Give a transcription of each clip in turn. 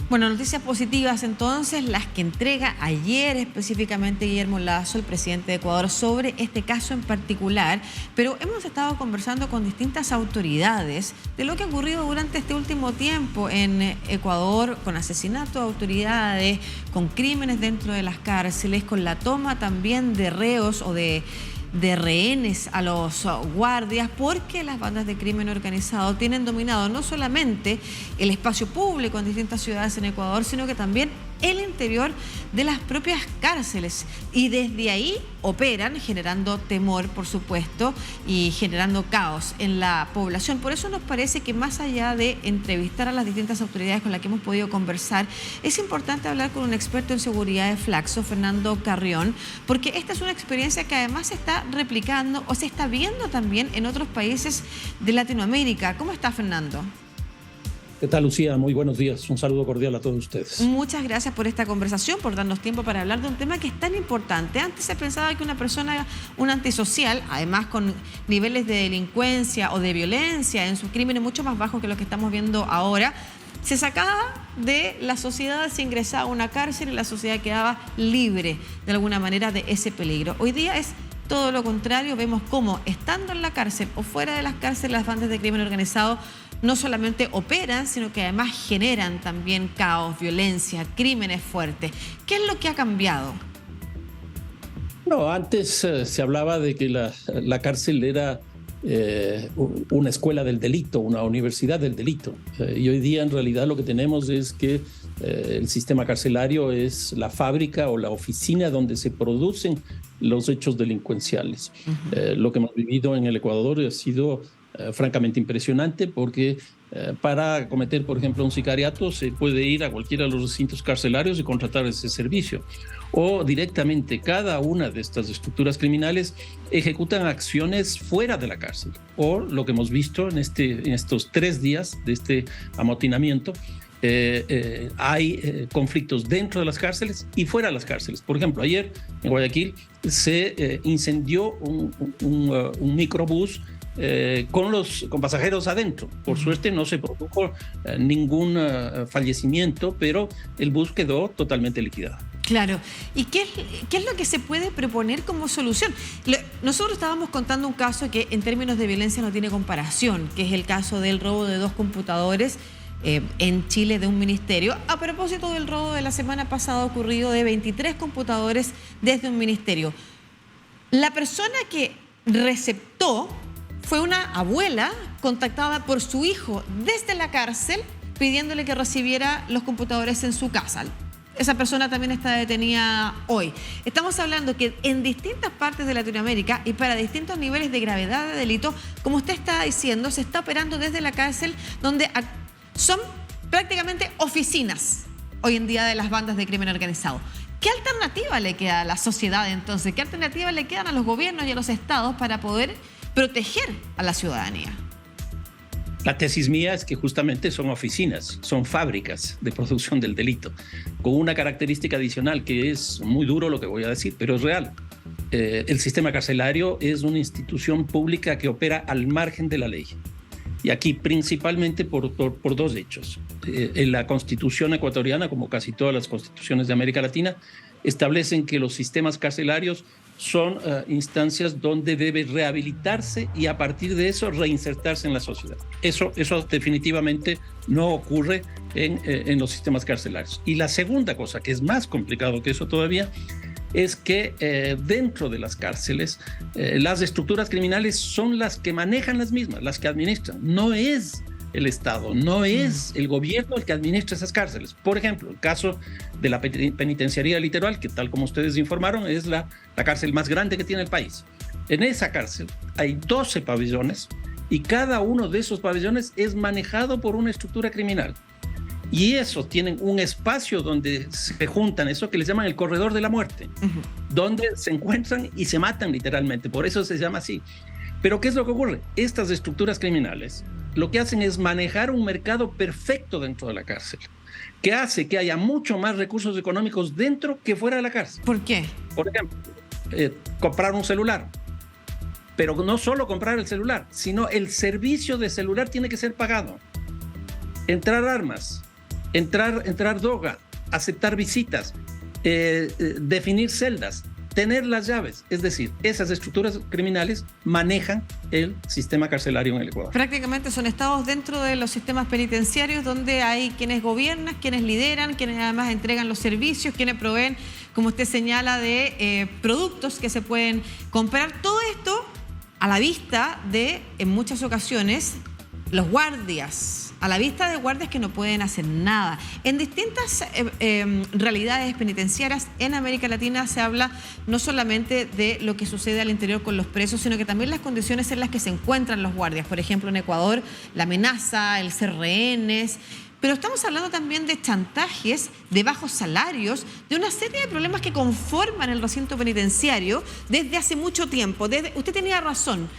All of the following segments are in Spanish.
Bueno, noticias positivas entonces, las que entrega ayer específicamente Guillermo Lasso, el presidente de Ecuador, sobre este caso en particular, pero hemos estado conversando con distintas autoridades de lo que ha ocurrido durante este último tiempo en Ecuador, con asesinatos de autoridades, con crímenes dentro de las cárceles, con la toma también de reos o de rehenes a los guardias, porque las bandas de crimen organizado tienen dominado no solamente el espacio público en distintas ciudades en Ecuador, sino que también el interior de las propias cárceles, y desde ahí operan generando temor, por supuesto, y generando caos en la población. Por eso nos parece que más allá de entrevistar a las distintas autoridades con las que hemos podido conversar, es importante hablar con un experto en seguridad de Flaxo, Fernando Carrión, porque esta es una experiencia que además se está replicando o se está viendo también en otros países de Latinoamérica. ¿Cómo está, Fernando? ¿Qué tal, Lucía? Muy buenos días. Un saludo cordial a todos ustedes. Muchas gracias por esta conversación, por darnos tiempo para hablar de un tema que es tan importante. Antes se pensaba que una persona, un antisocial, además con niveles de delincuencia o de violencia en sus crímenes mucho más bajos que los que estamos viendo ahora, se sacaba de la sociedad, se ingresaba a una cárcel y la sociedad quedaba libre de alguna manera de ese peligro. Hoy día es todo lo contrario. Vemos cómo, estando en la cárcel o fuera de las cárceles, las bandas de crimen organizado no solamente operan, sino que además generan también caos, violencia, crímenes fuertes. ¿Qué es lo que ha cambiado? No, antes se hablaba de que la cárcel era una escuela del delito, una universidad del delito. Y hoy día en realidad lo que tenemos es que el sistema carcelario es la fábrica o la oficina donde se producen los hechos delincuenciales. Lo que hemos vivido en el Ecuador ha sido francamente impresionante, porque para cometer, por ejemplo, un sicariato se puede ir a cualquiera de los recintos carcelarios y contratar ese servicio, o directamente cada una de estas estructuras criminales ejecutan acciones fuera de la cárcel, o lo que hemos visto en estos 3 días de este amotinamiento. Hay conflictos dentro de las cárceles y fuera de las cárceles. Por ejemplo, ayer en Guayaquil se incendió un microbús con pasajeros adentro. Por suerte no se produjo ningún fallecimiento, pero el bus quedó totalmente liquidado. Claro. ¿Y qué es lo que se puede proponer como solución? Nosotros estábamos contando un caso que en términos de violencia no tiene comparación, que es el caso del robo de 2 computadores en Chile de un ministerio, a propósito del robo de la semana pasada ocurrido de 23 computadores desde un ministerio. La persona que receptó fue una abuela contactada por su hijo desde la cárcel pidiéndole que recibiera los computadores en su casa. Esa persona también está detenida hoy. Estamos hablando que en distintas partes de Latinoamérica y para distintos niveles de gravedad de delito, como usted está diciendo, se está operando desde la cárcel, donde son prácticamente oficinas hoy en día de las bandas de crimen organizado. ¿Qué alternativa le queda a la sociedad entonces? ¿Qué alternativa le quedan a los gobiernos y a los estados para poder proteger a la ciudadanía? La tesis mía es que justamente son oficinas, son fábricas de producción del delito, con una característica adicional que es muy duro lo que voy a decir, pero es real. El sistema carcelario es una institución pública que opera al margen de la ley. Y aquí principalmente por 2 hechos. En la Constitución ecuatoriana, como casi todas las constituciones de América Latina, establecen que los sistemas carcelarios son instancias donde debe rehabilitarse y a partir de eso reinsertarse en la sociedad. Eso definitivamente no ocurre en los sistemas carcelarios. Y la segunda cosa, que es más complicado que eso todavía, es que dentro de las cárceles las estructuras criminales son las que manejan las mismas, las que administran. No es el Estado, no es el gobierno el que administra esas cárceles. Por ejemplo, el caso de la penitenciaría Litoral, que tal como ustedes informaron, es la cárcel más grande que tiene el país. En esa cárcel hay 12 pabellones y cada uno de esos pabellones es manejado por una estructura criminal. Y eso tienen un espacio donde se juntan, eso que les llaman el corredor de la muerte, donde se encuentran y se matan literalmente, por eso se llama así. Pero ¿qué es lo que ocurre? Estas estructuras criminales lo que hacen es manejar un mercado perfecto dentro de la cárcel, que hace que haya mucho más recursos económicos dentro que fuera de la cárcel. ¿Por qué? Por ejemplo, comprar un celular. Pero no solo comprar el celular, sino el servicio de celular tiene que ser pagado. Entrar armas, entrar droga, aceptar visitas, definir celdas, tener las llaves. Es decir, esas estructuras criminales manejan el sistema carcelario en el Ecuador. Prácticamente son estados dentro de los sistemas penitenciarios donde hay quienes gobiernan, quienes lideran, quienes además entregan los servicios, quienes proveen, como usted señala, de productos que se pueden comprar. Todo esto a la vista de, en muchas ocasiones, los guardias, a la vista de guardias que no pueden hacer nada. En distintas realidades penitenciarias en América Latina se habla no solamente de lo que sucede al interior con los presos, sino que también las condiciones en las que se encuentran los guardias. Por ejemplo, en Ecuador, la amenaza, el ser rehenes. Pero estamos hablando también de chantajes, de bajos salarios, de una serie de problemas que conforman el recinto penitenciario desde hace mucho tiempo. Usted tenía razón.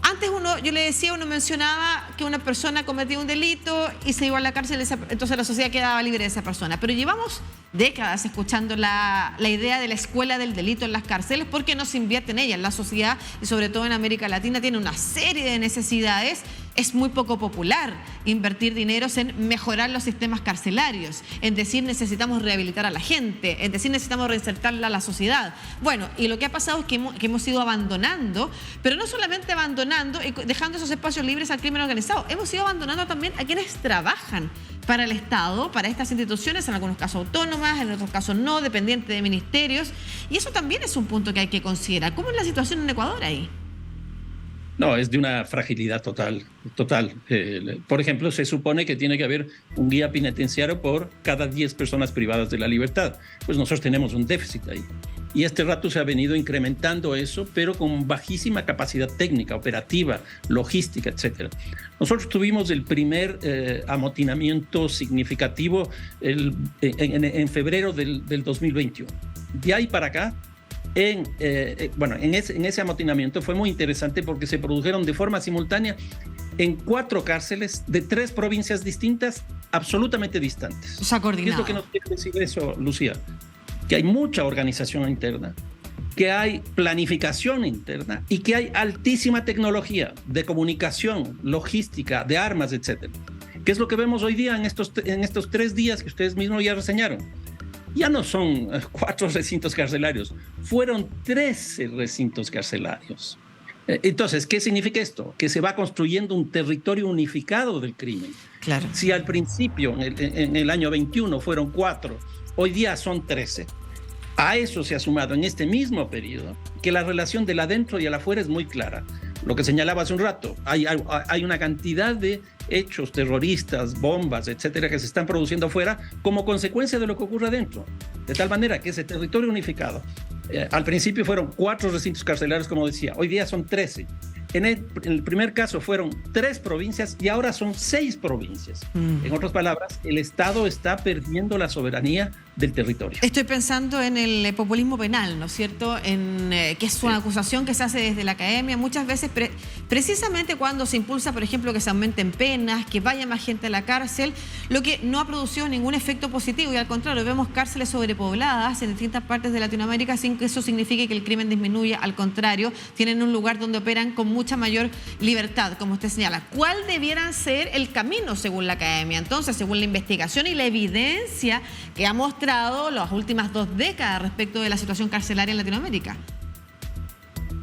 Antes yo le decía, uno mencionaba que una persona cometía un delito y se iba a la cárcel, entonces la sociedad quedaba libre de esa persona. Pero llevamos décadas escuchando la idea de la escuela del delito en las cárceles porque no se invierte en ella. La sociedad, y sobre todo en América Latina, tiene una serie de necesidades. Es muy poco popular invertir dineros en mejorar los sistemas carcelarios, en decir necesitamos rehabilitar a la gente, en decir necesitamos reinsertarla a la sociedad. Bueno, y lo que ha pasado es que hemos ido abandonando, pero no solamente abandonando y dejando esos espacios libres al crimen organizado, hemos ido abandonando también a quienes trabajan para el Estado, para estas instituciones, en algunos casos autónomas, en otros casos no, dependientes de ministerios, y eso también es un punto que hay que considerar. ¿Cómo es la situación en Ecuador ahí? No, es de una fragilidad total. Por ejemplo, se supone que tiene que haber un guía penitenciario por cada 10 personas privadas de la libertad. Pues nosotros tenemos un déficit ahí. Y este rato se ha venido incrementando eso, pero con bajísima capacidad técnica, operativa, logística, etc. Nosotros tuvimos el primer amotinamiento significativo en febrero del 2021. De ahí para acá, en ese amotinamiento fue muy interesante porque se produjeron de forma simultánea en 4 cárceles de 3 provincias distintas, absolutamente distantes. O sea, coordinado. ¿Qué es lo que nos quiere decir eso, Lucía? Que hay mucha organización interna, que hay planificación interna y que hay altísima tecnología de comunicación, logística, de armas, etc. ¿Qué es lo que vemos hoy día en estos 3 días que ustedes mismos ya reseñaron? Ya no son 4 recintos carcelarios, fueron 13 recintos carcelarios. Entonces, ¿qué significa esto? Que se va construyendo un territorio unificado del crimen. Claro. Si al principio, en el año 21, fueron 4, hoy día son 13. A eso se ha sumado en este mismo periodo que la relación del adentro y el afuera es muy clara. Lo que señalaba hace un rato, hay una cantidad de hechos terroristas, bombas, etcétera, que se están produciendo afuera como consecuencia de lo que ocurre adentro. De tal manera que ese territorio unificado, al principio fueron 4 recintos carcelarios, como decía, hoy día son 13. En el primer caso fueron 3 provincias y ahora son 6 provincias. En otras palabras, el Estado está perdiendo la soberanía del territorio. Estoy pensando en el populismo penal, ¿no es cierto? Que es una acusación que se hace desde la academia muchas veces, precisamente cuando se impulsa, por ejemplo, que se aumenten penas, que vaya más gente a la cárcel, lo que no ha producido ningún efecto positivo y al contrario, vemos cárceles sobrepobladas en distintas partes de Latinoamérica sin que eso signifique que el crimen disminuya, al contrario, tienen un lugar donde operan con mucha mayor libertad, como usted señala. ¿Cuál debiera ser el camino según la academia? Entonces, según la investigación y la evidencia que ha mostrado las últimas 2 décadas respecto de la situación carcelaria en Latinoamérica.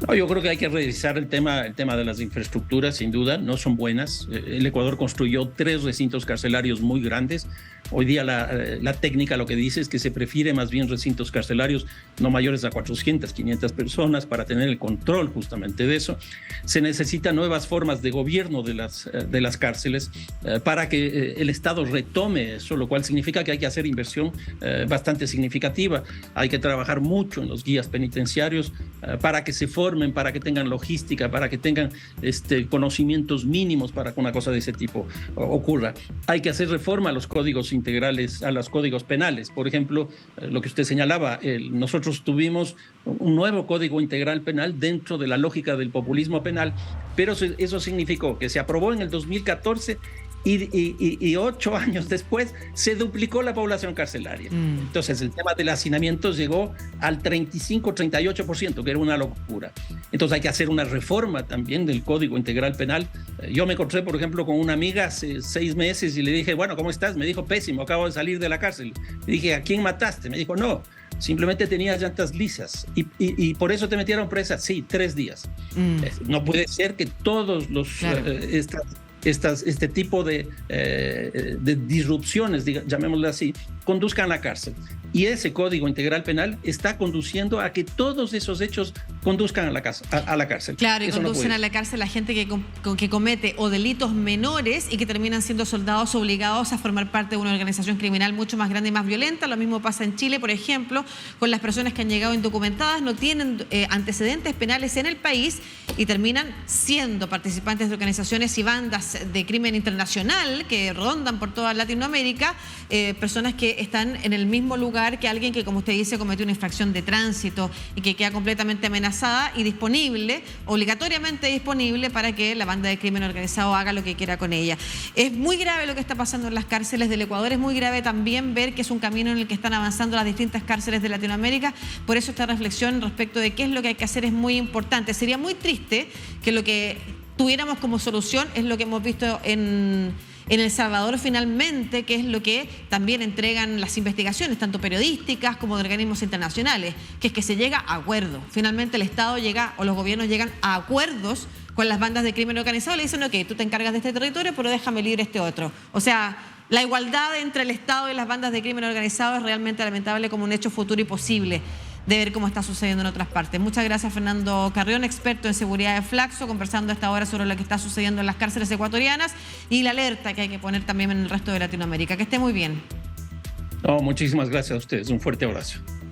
No, yo creo que hay que revisar el tema de las infraestructuras, sin duda, no son buenas. El Ecuador construyó 3 recintos carcelarios muy grandes. Hoy día la técnica lo que dice es que se prefiere más bien recintos carcelarios no mayores a 400, 500 personas para tener el control justamente de eso. Se necesitan nuevas formas de gobierno de las cárceles para que el Estado retome eso, lo cual significa que hay que hacer inversión bastante significativa. Hay que trabajar mucho en los guías penitenciarios para que se formen, para que tengan logística, para que tengan conocimientos mínimos para que una cosa de ese tipo ocurra. Hay que hacer reforma a los códigos integrales, a los códigos penales. Por ejemplo, lo que usted señalaba, nosotros tuvimos un nuevo código integral penal dentro de la lógica del populismo penal, pero eso significó que se aprobó en el 2014 y 8 años después se duplicó la población carcelaria. Entonces el tema del hacinamiento llegó al 35-38%, que era una locura. Entonces hay que hacer una reforma también del Código Integral Penal. Yo me encontré, por ejemplo, con una amiga hace 6 meses y le dije, bueno, ¿cómo estás? Me dijo, pésimo, acabo de salir de la cárcel. Le dije, ¿a quién mataste? Me dijo, no, simplemente tenías llantas lisas y por eso te metieron presa. Sí, 3 días. No puede ser que todos los este tipo de disrupciones, llamémoslo así, conduzcan a la cárcel. Y ese Código Integral Penal está conduciendo a que todos esos hechos conduzcan a la cárcel. Claro, y eso conducen a la cárcel a gente que comete o delitos menores y que terminan siendo soldados obligados a formar parte de una organización criminal mucho más grande y más violenta. Lo mismo pasa en Chile, por ejemplo, con las personas que han llegado indocumentadas, no tienen antecedentes penales en el país y terminan siendo participantes de organizaciones y bandas de crimen internacional que rondan por toda Latinoamérica, personas que están en el mismo lugar que alguien que, como usted dice, cometió una infracción de tránsito y que queda completamente amenazada y disponible, obligatoriamente disponible, para que la banda de crimen organizado haga lo que quiera con ella. Es muy grave lo que está pasando en las cárceles del Ecuador, es muy grave también ver que es un camino en el que están avanzando las distintas cárceles de Latinoamérica, por eso esta reflexión respecto de qué es lo que hay que hacer es muy importante. Sería muy triste que lo que tuviéramos como solución es lo que hemos visto en El Salvador finalmente, que es lo que también entregan las investigaciones, tanto periodísticas como de organismos internacionales, que es que se llega a acuerdos. Finalmente el Estado llega, o los gobiernos llegan a acuerdos con las bandas de crimen organizado, le dicen, ok, tú te encargas de este territorio, pero déjame libre este otro. O sea, la igualdad entre el Estado y las bandas de crimen organizado es realmente lamentable como un hecho futuro y posible de ver cómo está sucediendo en otras partes. Muchas gracias, Fernando Carrión, experto en seguridad de Flaxo, conversando a esta hora sobre lo que está sucediendo en las cárceles ecuatorianas y la alerta que hay que poner también en el resto de Latinoamérica. Que esté muy bien. No, muchísimas gracias a ustedes. Un fuerte abrazo.